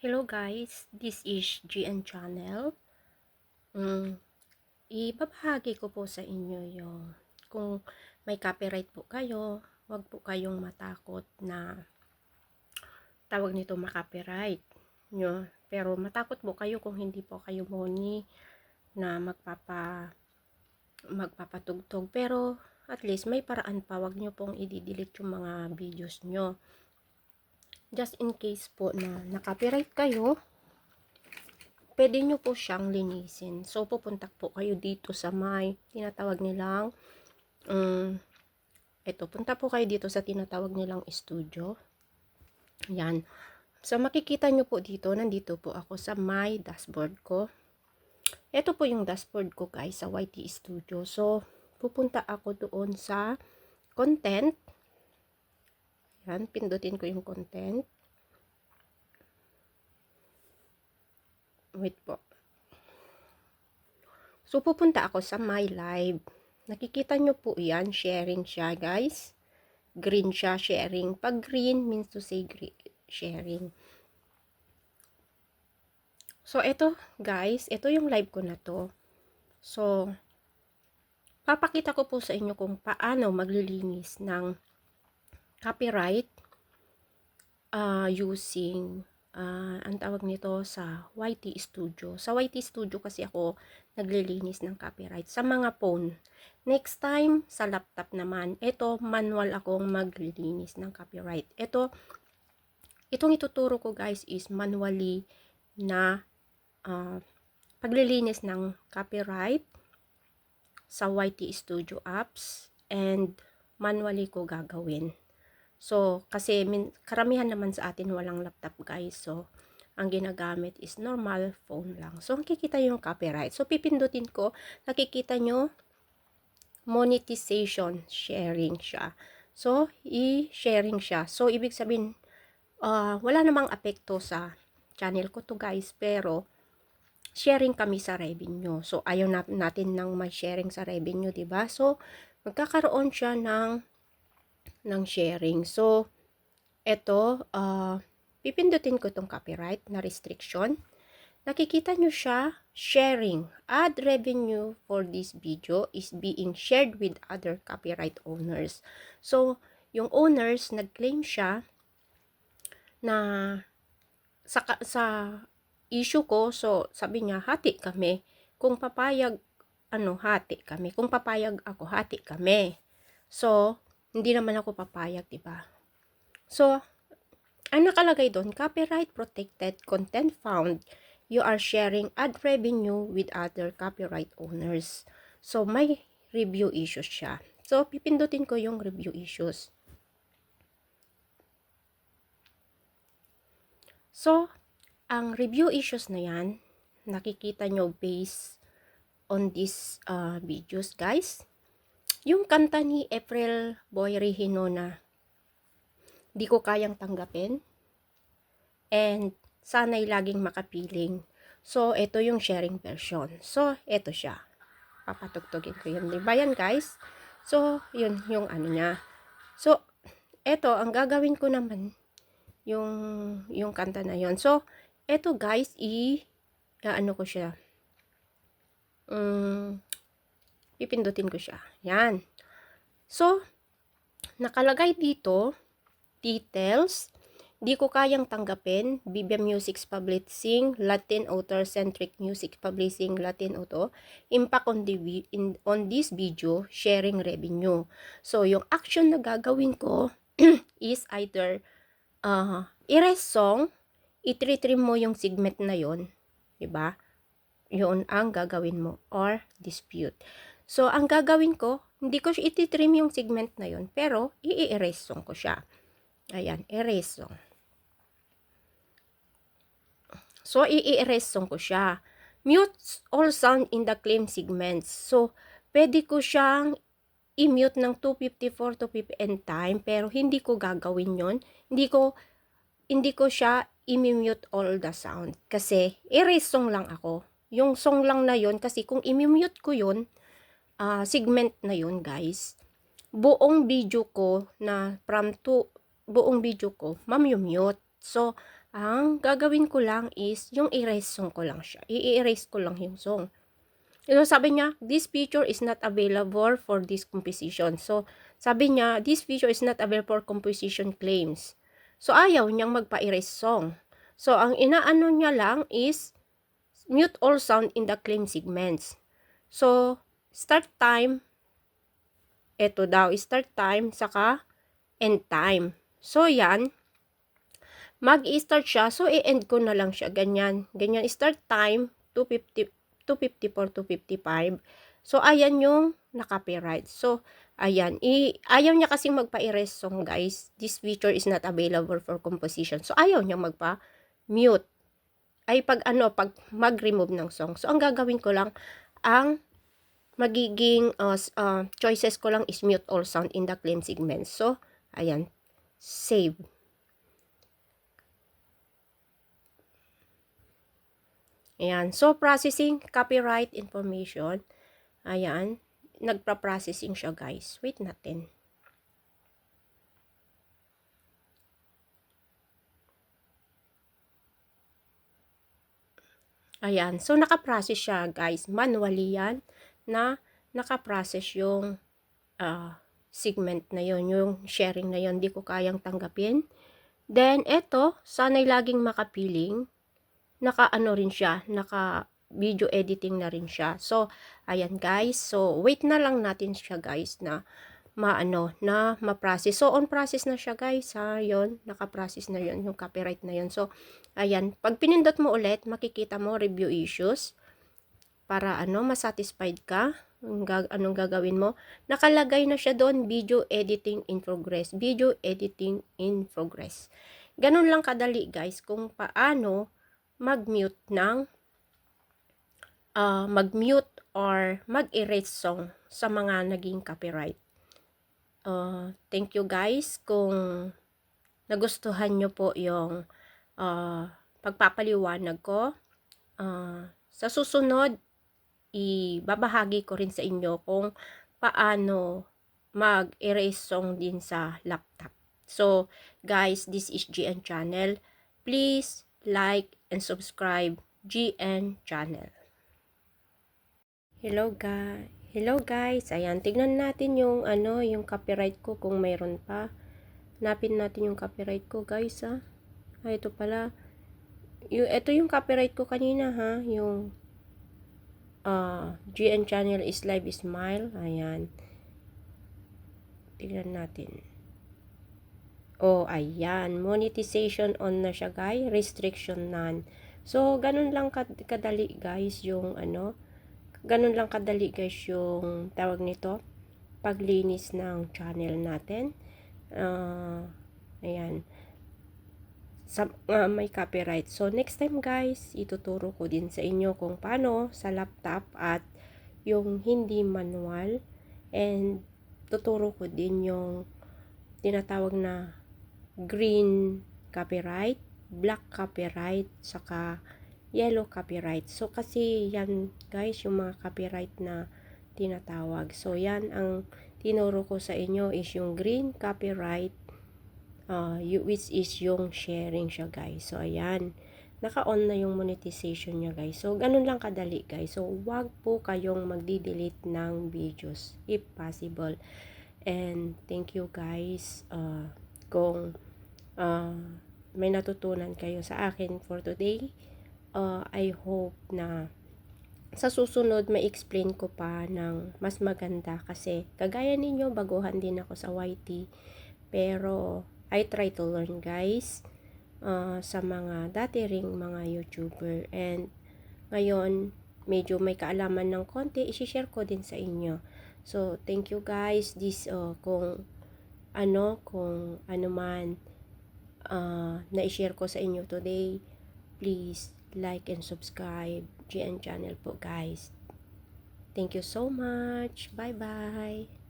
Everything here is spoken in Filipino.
Hello guys, this is GN Channel. Ibabahagi ko po sa inyo yung kung may copyright po kayo, wag po kayong matakot na tawag nito makopyright nyo. Pero matakot po kayo kung hindi po kayo moni na magpapatugtog. Pero at least may paraan pa, wag nyo pong i-delete yung mga videos nyo. Just in case po na na-copyright kayo, pwede nyo po siyang linisin. So, pupunta po kayo dito sa may tinatawag nilang punta po kayo dito sa tinatawag nilang studio. Yan. So, makikita nyo po dito, nandito po ako sa my dashboard ko. Ito po yung dashboard ko guys sa YT Studio. So, pupunta ako doon sa content. Yan, pindutin ko yung content. Wait po. So, pupunta ako sa my live. Nakikita nyo po yan, sharing siya guys. Green siya, sharing. Pag green means to say sharing. So, ito guys, ito yung live ko na to. So, papakita ko po sa inyo kung paano maglilinis ng copyright using ang tawag nito sa YT Studio. Sa YT Studio kasi ako naglilinis ng copyright sa mga phone. Next time, sa laptop naman, ito manual akong maglilinis ng copyright. Itong ituturo ko guys is manually na paglilinis ng copyright sa YT Studio apps and manually ko gagawin. So, kasi karamihan naman sa atin walang laptop guys. So, ang ginagamit is normal phone lang. So, nakikita yung copyright. So, pipindutin ko, nakikita nyo, monetization, sharing siya. So, i-sharing siya. So, ibig sabihin, wala namang apekto sa channel ko to guys. Pero, sharing kami sa revenue. So, ayaw natin ng may sharing sa revenue, diba? So, magkakaroon siya ng sharing. So, ito, pipindutin ko itong copyright na restriction. Nakikita nyo siya, sharing. Ad revenue for this video is being shared with other copyright owners. So, yung owners, nag-claim siya na sa issue ko, so, sabi niya, hati kami. Kung papayag, hati kami. Kung papayag ako, hati kami. So, hindi naman ako papayag, diba? So, ang nakalagay doon, copyright protected content found. You are sharing ad revenue with other copyright owners. So, may review issues siya. So, pipindutin ko yung review issues. So, ang review issues na yan, nakikita nyo based on these videos, guys. Yung kanta ni April Boy Regino na di ko kayang tanggapin and sana'y laging makapiling. So, ito yung sharing version. So, ito siya. Papatugtugin ko yun. Diba yan, guys? So, yun yung ano niya. So, ito, ang gagawin ko naman, yung kanta na yun. So, ito, guys, ano ko siya. Pipindutin ko siya. Yan. So, nakalagay dito, details, di ko kayang tanggapin, Bibia Music's Publishing, Latin Author-Centric Music Publishing, Latin Auto, impact on this video, sharing revenue. So, yung action na gagawin ko is either erase song, i-trim mo yung segment na yon, diba? Yun ang gagawin mo, or dispute. So, ang gagawin ko, hindi ko siya ititrim yung segment na yon, pero i-erase song ko siya. Ayan, erase song. So, i-erase song ko siya. Mute all sound in the claim segments. So, pwede ko siyang i-mute ng 254 to ppm time, pero hindi ko gagawin yon. Hindi ko siya i-mute all the sound. Kasi, erase song lang ako. Yung song lang na yon, kasi kung i-mute ko yon, segment na yon guys, buong video ko na buong video ko, mamumute. So, ang gagawin ko lang is yung erase song ko lang siya. I-erase ko lang yung song. So, sabi niya, this feature is not available for this composition. So, sabi niya, this feature is not available for composition claims. So, ayaw niyang magpa-erase song. So, ang inaano niya lang is mute all sound in the claim segments. So, start time, eto daw, start time, saka end time. So, yan, mag-i-start siya. So, i-end ko na lang siya. Ganyan. Ganyan, start time, 250, 254, 255. So, ayan yung na-copyright. So, ayan. Ayaw niya kasing magpa-erase song, guys. This feature is not available for composition. So, ayaw niya magpa-mute. Ay, pag mag-remove ng song. So, ang gagawin ko lang, ang magiging choices ko lang is mute all sound in the claim segment. So, ayan. Save. Ayan. So, processing copyright information. Ayan. Nagpa-processing siya, guys. Wait natin. Ayan. So, nakaprocess siya, guys. Manually yan na nakaprocess yung segment na yon, yung sharing na yon. Di ko kayang tanggapin. Then, eto, sana'y laging makapiling. Naka-ano rin siya, naka-video editing na rin siya. So, ayan guys. So, wait na lang natin siya guys na na ma-process. So, on process na siya guys, ha. Yon, naka-process na yon, yung copyright na yon. So, ayan. Pag pinindot mo ulit, makikita mo review issues. Para masatisfied ka. Anong gagawin mo? Nakalagay na siya doon, video editing in progress. Video editing in progress. Ganun lang kadali guys kung paano mag-mute ng mag-mute or mag-erase song sa mga naging copyright. Thank you guys kung nagustuhan nyo po yung pagpapaliwanag ko. Sa susunod, ibabahagi ko rin sa inyo kung paano mag-erase song din sa laptop. So, guys, this is GN Channel. Please like and subscribe GN Channel. Hello guys. Ayan, tignan natin yung yung copyright ko kung mayroon pa. Hanapin natin yung copyright ko, guys, ha. Ito pala. Ito yung copyright ko kanina, ha. Yung GN Channel is Live Smile. Ayan. Tignan natin. Oh, ayan. Monetization on na siya, guys. Restriction none. So, ganun lang kadali, guys, yung ganun lang kadali, guys, yung tawag nito, paglinis ng channel natin. Ayan. May copyright. So, next time, guys, ituturo ko din sa inyo kung paano sa laptop at yung hindi manual. And, tuturo ko din yung tinatawag na green copyright, black copyright, saka yellow copyright. So, kasi yan guys, yung mga copyright na tinatawag. So, yan ang tinuro ko sa inyo is yung green copyright, which is yung sharing siya guys. So, ayan. Naka-on na yung monetization niya guys. So, ganun lang kadali guys. So, wag po kayong magdi-delete ng videos if possible. And, thank you guys. Kung may natutunan kayo sa akin for today, I hope na sa susunod ma-explain ko pa ng mas maganda kasi kagaya ninyo, baguhan din ako sa YT, pero I try to learn guys sa mga dati ring mga YouTuber, and ngayon medyo may kaalaman ng konti, i-share ko din sa inyo. So thank you guys. This kung ano man na-share ko sa inyo today, please like and subscribe GN Channel po guys. Thank you so much. Bye bye.